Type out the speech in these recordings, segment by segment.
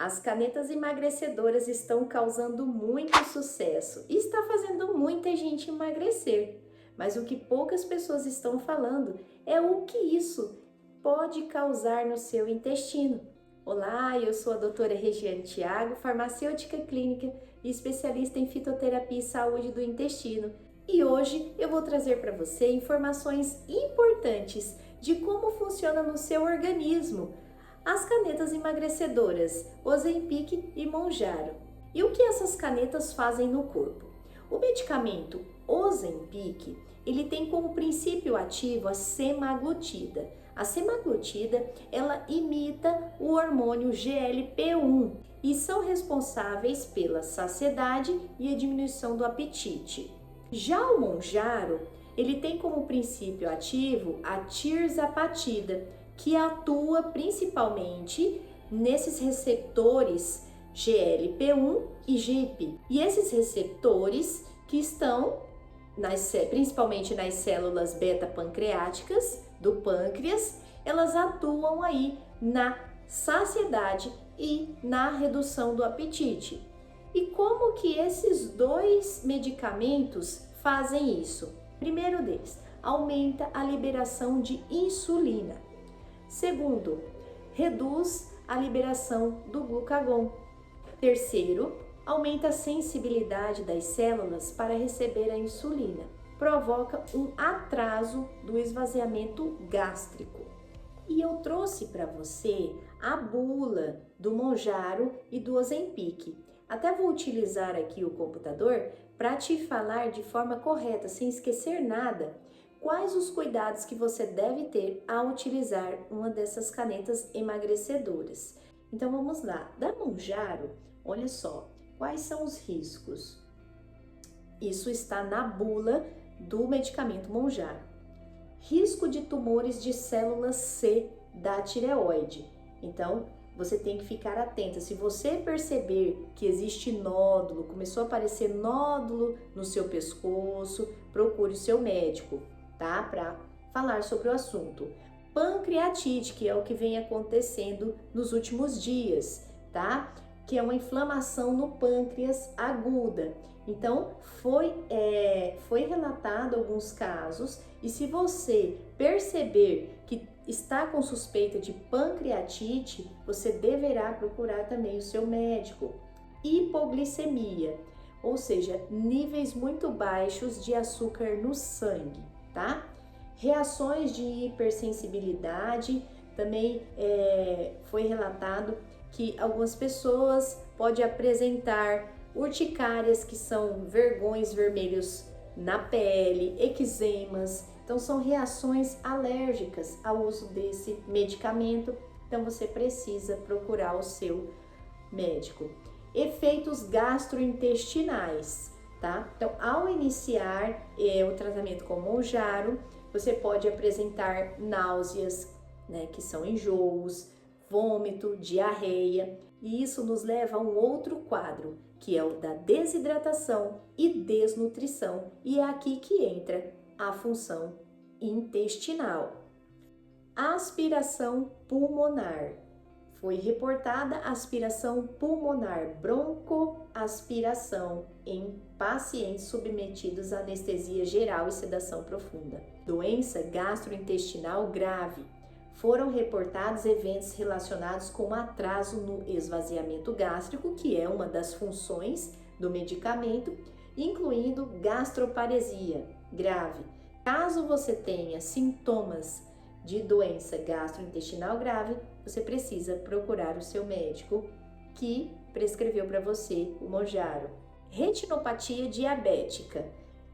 As canetas emagrecedoras estão causando muito sucesso e está fazendo muita gente emagrecer. Mas o que poucas pessoas estão falando é o que isso pode causar no seu intestino. Olá, eu sou a doutora Regiane Thiago, farmacêutica clínica e especialista em fitoterapia e saúde do intestino. E hoje eu vou trazer para você informações importantes de como funciona no seu organismo as canetas emagrecedoras Ozempic e Mounjaro. E o que essas canetas fazem no corpo? O medicamento Ozempic, ele tem como princípio ativo a semaglutida. A semaglutida, ela imita o hormônio GLP-1 e são responsáveis pela saciedade e a diminuição do apetite. Já o Mounjaro, ele tem como princípio ativo a tirzepatida, que atua principalmente nesses receptores GLP-1 e GIP. E esses receptores que estão principalmente nas células beta-pancreáticas do pâncreas, elas atuam aí na saciedade e na redução do apetite. E como que esses dois medicamentos fazem isso? Primeiro deles, aumenta a liberação de insulina. Segundo, reduz a liberação do glucagon. Terceiro, aumenta a sensibilidade das células para receber a insulina. Provoca um atraso do esvaziamento gástrico. E eu trouxe para você a bula do Mounjaro e do Ozempic. Até vou utilizar aqui o computador para te falar de forma correta, sem esquecer nada, quais os cuidados que você deve ter ao utilizar uma dessas canetas emagrecedoras. Então vamos lá. Da Mounjaro, olha só, quais são os riscos? Isso está na bula do medicamento Mounjaro. Risco de tumores de células C da tireoide. Então, você tem que ficar atenta. Se você perceber que existe nódulo, começou a aparecer nódulo no seu pescoço, procure o seu médico, tá? Para falar sobre o assunto. Pancreatite, que é o que vem acontecendo nos últimos dias, tá? Que é uma inflamação no pâncreas aguda. Então, foi relatado alguns casos, e se você perceber que está com suspeita de pancreatite, você deverá procurar também o seu médico. Hipoglicemia, ou seja, níveis muito baixos de açúcar no sangue, tá? Reações de hipersensibilidade, também foi relatado que algumas pessoas podem apresentar urticárias, que são vergões vermelhos na pele, eczemas. Então são reações alérgicas ao uso desse medicamento, então você precisa procurar o seu médico. Efeitos gastrointestinais, tá? Então, ao iniciar o tratamento com Mounjaro, você pode apresentar náuseas, né, que são enjoos, vômito, diarreia, e isso nos leva a um outro quadro, que é o da desidratação e desnutrição, e é aqui que entra a função intestinal. Aspiração pulmonar. Foi reportada aspiração pulmonar, broncoaspiração em pacientes submetidos a anestesia geral e sedação profunda. Doença gastrointestinal grave. Foram reportados eventos relacionados com atraso no esvaziamento gástrico, que é uma das funções do medicamento, incluindo gastroparesia grave. Caso você tenha sintomas de doença gastrointestinal grave, você precisa procurar o seu médico que prescreveu para você o Mounjaro. Retinopatia diabética,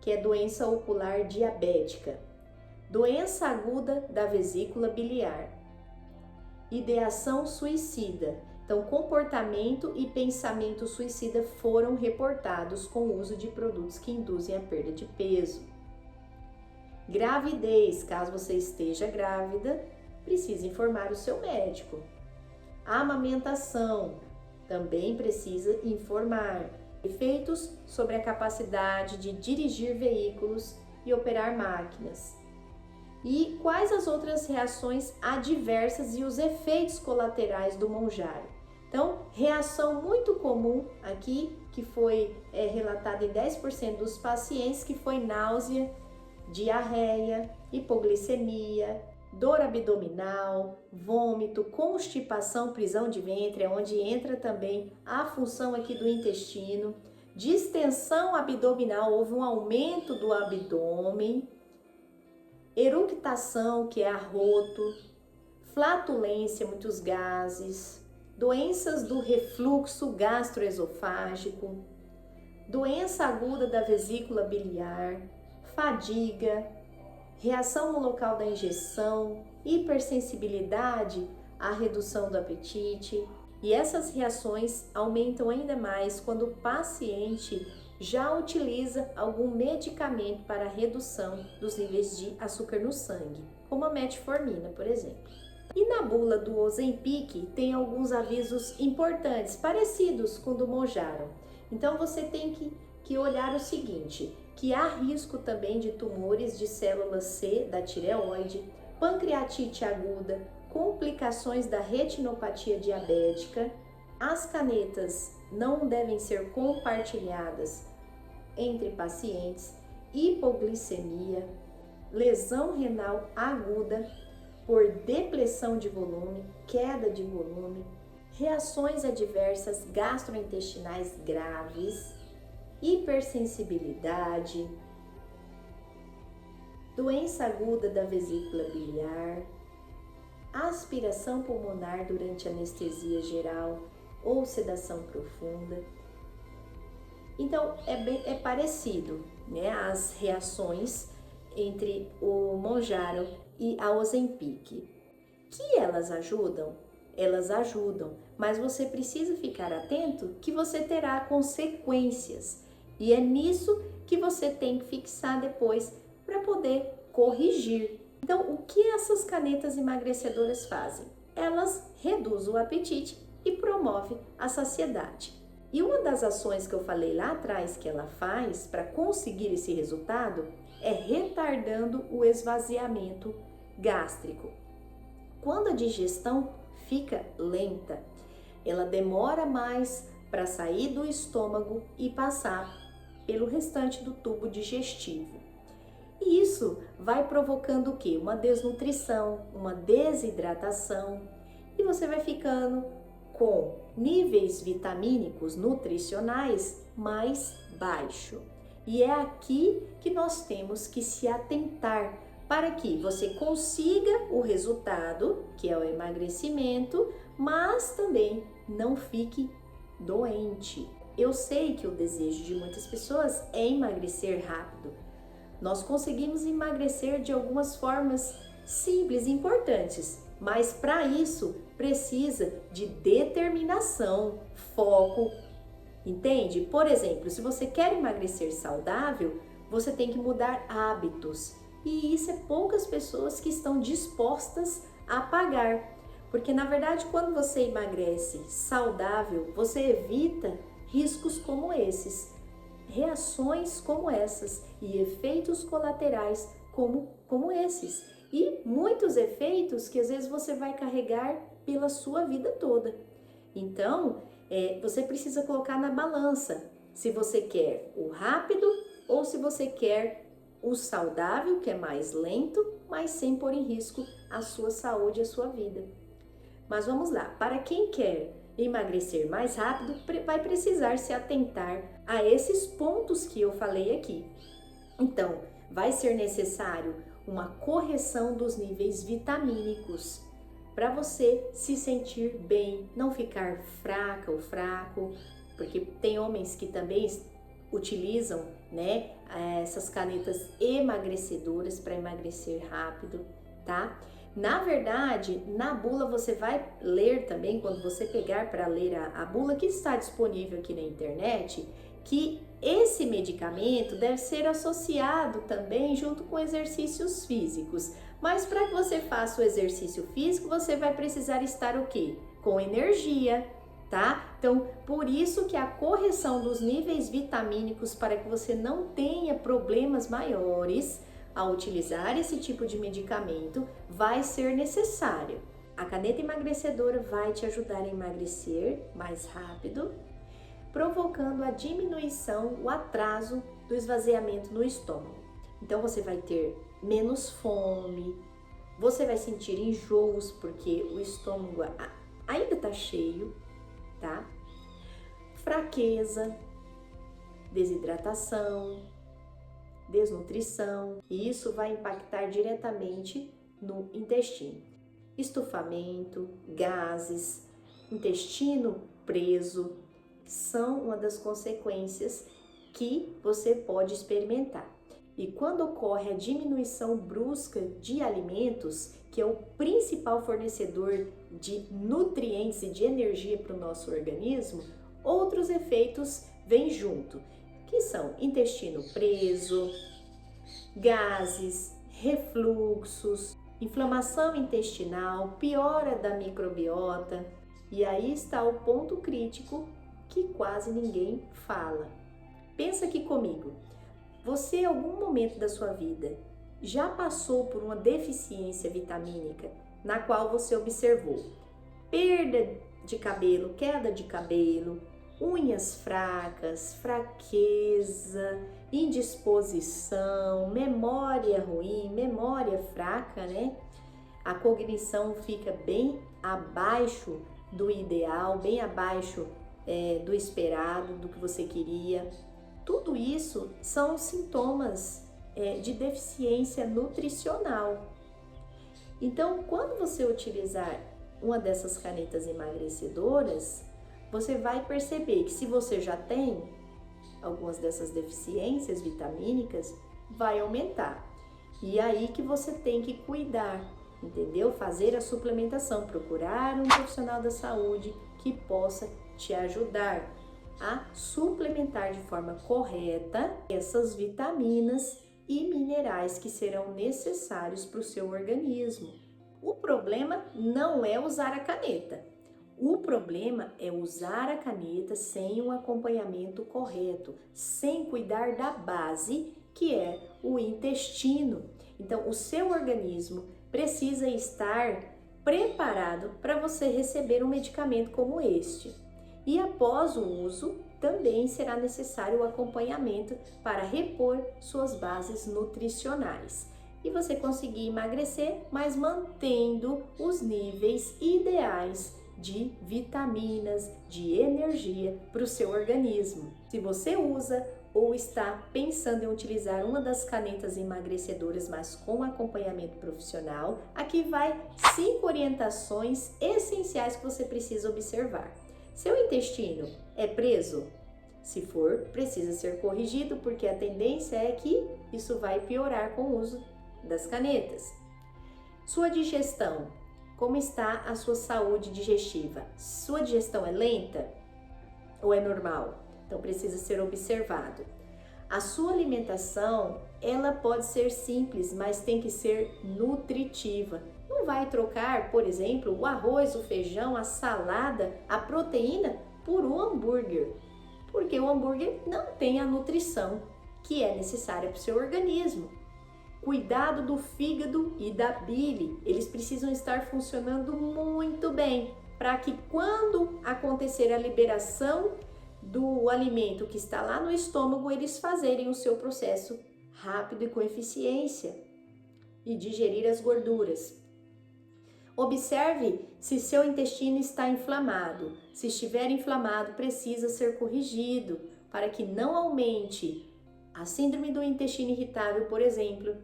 que é doença ocular diabética. Doença aguda da vesícula biliar. Ideação suicida. Então, comportamento e pensamento suicida foram reportados com o uso de produtos que induzem a perda de peso. Gravidez, caso você esteja grávida, precisa informar o seu médico. Amamentação, também precisa informar. Efeitos sobre a capacidade de dirigir veículos e operar máquinas. E quais as outras reações adversas e os efeitos colaterais do Mounjaro? Então, reação muito comum aqui, que foi relatada em 10% dos pacientes, que foi náusea, diarreia, hipoglicemia, dor abdominal, vômito, constipação, prisão de ventre, é onde entra também a função aqui do intestino, distensão abdominal, houve um aumento do abdômen, eructação, que é arroto, flatulência, muitos gases, doenças do refluxo gastroesofágico, doença aguda da vesícula biliar, fadiga, reação no local da injeção, hipersensibilidade à redução do apetite. E essas reações aumentam ainda mais quando o paciente já utiliza algum medicamento para a redução dos níveis de açúcar no sangue, como a metformina, por exemplo. E na bula do Ozempic tem alguns avisos importantes, parecidos com o do Mounjaro. Então você tem que olhar o seguinte, que há risco também de tumores de célula C da tireoide, pancreatite aguda, complicações da retinopatia diabética. As canetas não devem ser compartilhadas entre pacientes, hipoglicemia, lesão renal aguda por depressão de volume, queda de volume, reações adversas gastrointestinais graves, hipersensibilidade, doença aguda da vesícula biliar, aspiração pulmonar durante anestesia geral ou sedação profunda. Então, é parecido, né, as reações entre o Mounjaro e a Ozempic. Que elas ajudam? Elas ajudam, mas você precisa ficar atento que você terá consequências. E é nisso que você tem que fixar depois para poder corrigir. Então, o que essas canetas emagrecedoras fazem? Elas reduzem o apetite e promovem a saciedade. E uma das ações que eu falei lá atrás que ela faz para conseguir esse resultado é retardando o esvaziamento gástrico. Quando a digestão fica lenta, ela demora mais para sair do estômago e passar pelo restante do tubo digestivo. E isso vai provocando o quê? Uma desnutrição, uma desidratação, e você vai ficando com níveis vitamínicos nutricionais mais baixo. E é aqui que nós temos que se atentar para que você consiga o resultado, que é o emagrecimento, mas também não fique doente. Eu sei que o desejo de muitas pessoas é emagrecer rápido. Nós conseguimos emagrecer de algumas formas simples e importantes, mas para isso precisa de determinação, foco, entende? Por exemplo, se você quer emagrecer saudável, você tem que mudar hábitos. E isso é poucas pessoas que estão dispostas a pagar. Porque na verdade, quando você emagrece saudável, você evita riscos como esses, reações como essas e efeitos colaterais como esses. E muitos efeitos que às vezes você vai carregar pela sua vida toda. Então, você precisa colocar na balança se você quer o rápido ou se você quer o saudável, que é mais lento, mas sem pôr em risco a sua saúde e a sua vida. Mas vamos lá, para quem quer emagrecer mais rápido, vai precisar se atentar a esses pontos que eu falei aqui. Então, vai ser necessário uma correção dos níveis vitamínicos para você se sentir bem, não ficar fraca ou fraco, porque tem homens que também utilizam, né, essas canetas emagrecedoras para emagrecer rápido, tá? Na verdade, na bula você vai ler também, quando você pegar para ler a bula que está disponível aqui na internet, que esse medicamento deve ser associado também junto com exercícios físicos. Mas para que você faça o exercício físico, você vai precisar estar o quê? Com energia, tá? Então, por isso que a correção dos níveis vitamínicos para que você não tenha problemas maiores ao utilizar esse tipo de medicamento vai ser necessário. A caneta emagrecedora vai te ajudar a emagrecer mais rápido, provocando a diminuição, o atraso do esvaziamento no estômago. Então você vai ter menos fome, você vai sentir enjoos porque o estômago ainda está cheio, tá? Fraqueza, desidratação, desnutrição, e isso vai impactar diretamente no intestino. Estufamento, gases, intestino preso são uma das consequências que você pode experimentar. E quando ocorre a diminuição brusca de alimentos, que é o principal fornecedor de nutrientes e de energia para o nosso organismo, outros efeitos vêm junto, que são intestino preso, gases, refluxos, inflamação intestinal, piora da microbiota. E aí está o ponto crítico que quase ninguém fala. Pensa aqui comigo, você em algum momento da sua vida já passou por uma deficiência vitamínica na qual você observou perda de cabelo, queda de cabelo, unhas fracas, fraqueza, indisposição, memória ruim, memória fraca, né? A cognição fica bem abaixo do ideal, bem abaixo do esperado, do que você queria. Tudo isso são sintomas de deficiência nutricional. Então, quando você utilizar uma dessas canetas emagrecedoras, você vai perceber que se você já tem algumas dessas deficiências vitamínicas, vai aumentar. E aí que você tem que cuidar, entendeu? Fazer a suplementação, procurar um profissional da saúde que possa te ajudar a suplementar de forma correta essas vitaminas e minerais que serão necessários para o seu organismo. O problema não é usar a caneta. O problema é usar a caneta sem um acompanhamento correto, sem cuidar da base, que é o intestino. Então, o seu organismo precisa estar preparado para você receber um medicamento como este. E após o uso, também será necessário o acompanhamento para repor suas bases nutricionais. E você conseguir emagrecer, mas mantendo os níveis ideais de vitaminas, de energia para o seu organismo. Se você usa ou está pensando em utilizar uma das canetas emagrecedoras, mas com acompanhamento profissional, aqui vai 5 orientações essenciais que você precisa observar. Seu intestino é preso? Se for, precisa ser corrigido, porque a tendência é que isso vai piorar com o uso das canetas. Sua digestão, como está a sua saúde digestiva? Sua digestão é lenta ou é normal? Então precisa ser observado. A sua alimentação, ela pode ser simples, mas tem que ser nutritiva. Não vai trocar, por exemplo, o arroz, o feijão, a salada, a proteína por um hambúrguer, porque o hambúrguer não tem a nutrição que é necessária para o seu organismo. Cuidado do fígado e da bile, eles precisam estar funcionando muito bem para que quando acontecer a liberação do alimento que está lá no estômago, eles fazerem o seu processo rápido e com eficiência e digerir as gorduras. Observe se seu intestino está inflamado. Se estiver inflamado, precisa ser corrigido para que não aumente a síndrome do intestino irritável, por exemplo,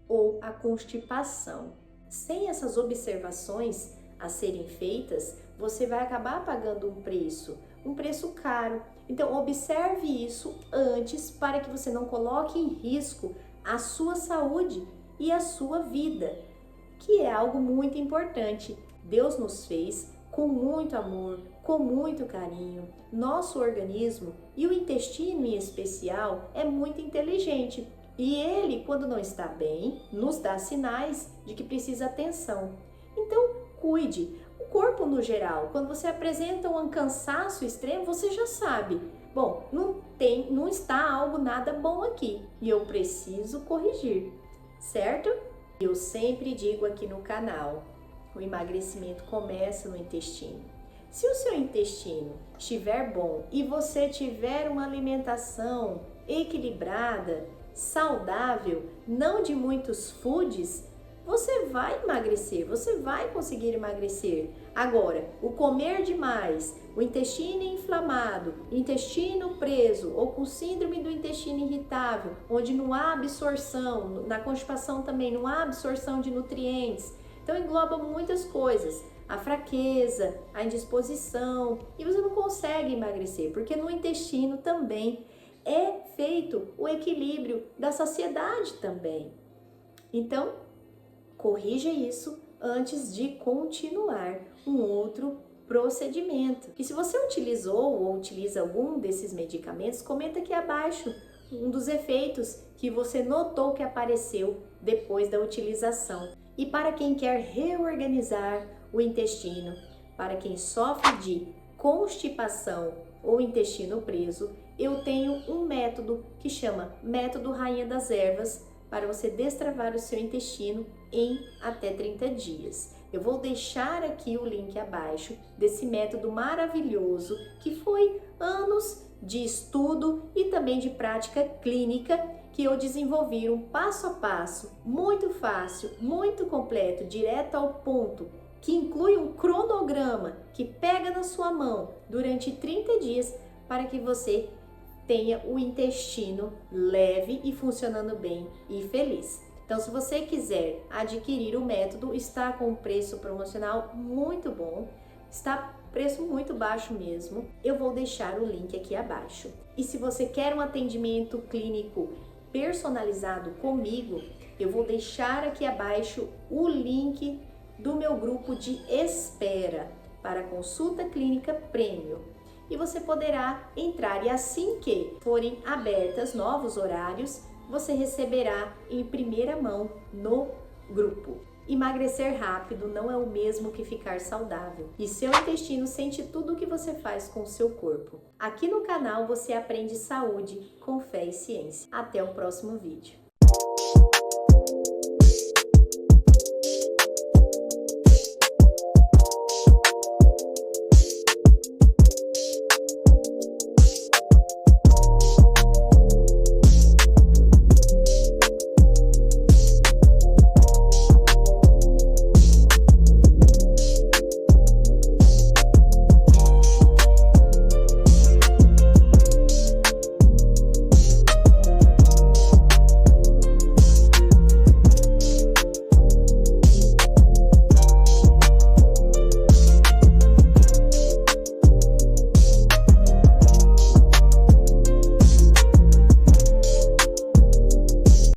ou a constipação. Sem essas observações a serem feitas, você vai acabar pagando um preço caro. Então, observe isso antes para que você não coloque em risco a sua saúde e a sua vida, que é algo muito importante. Deus nos fez com muito amor, com muito carinho. Nosso organismo e o intestino em especial é muito inteligente. E ele, quando não está bem, nos dá sinais de que precisa atenção. Então, cuide. O corpo no geral, quando você apresenta um cansaço extremo, você já sabe. Bom, não está algo nada bom aqui e eu preciso corrigir, certo? Eu sempre digo aqui no canal, O emagrecimento começa no intestino. Se o seu intestino estiver bom e você tiver uma alimentação equilibrada, saudável, não de muitos foods, você vai emagrecer, você vai conseguir emagrecer. Agora, o comer demais, o intestino inflamado, intestino preso ou com síndrome do intestino irritável, onde não há absorção, na constipação também não há absorção de nutrientes. Então engloba muitas coisas, a fraqueza, a indisposição, e você não consegue emagrecer, porque no intestino também é feito o equilíbrio da saciedade também. Então, corrija isso antes de continuar um outro procedimento. E se você utilizou ou utiliza algum desses medicamentos, comenta aqui abaixo um dos efeitos que você notou que apareceu depois da utilização. E para quem quer reorganizar o intestino, para quem sofre de constipação ou intestino preso, eu tenho um método que chama Método Rainha das Ervas para você destravar o seu intestino em até 30 dias. Eu vou deixar aqui o link abaixo desse método maravilhoso que foi anos de estudo e também de prática clínica que eu desenvolvi um passo a passo, muito fácil, muito completo, direto ao ponto, que inclui um cronograma que pega na sua mão durante 30 dias para que você tenha o intestino leve e funcionando bem e feliz. Então, se você quiser adquirir o método, está com um preço promocional muito bom, está preço muito baixo mesmo. Eu vou deixar o link aqui abaixo. E se você quer um atendimento clínico personalizado comigo, eu vou deixar aqui abaixo o link do meu grupo de espera para consulta clínica premium. E você poderá entrar, e assim que forem abertas novos horários, você receberá em primeira mão no grupo. Emagrecer rápido não é o mesmo que ficar saudável, e seu intestino sente tudo o que você faz com o seu corpo. Aqui no canal você aprende saúde com fé e ciência. Até o próximo vídeo.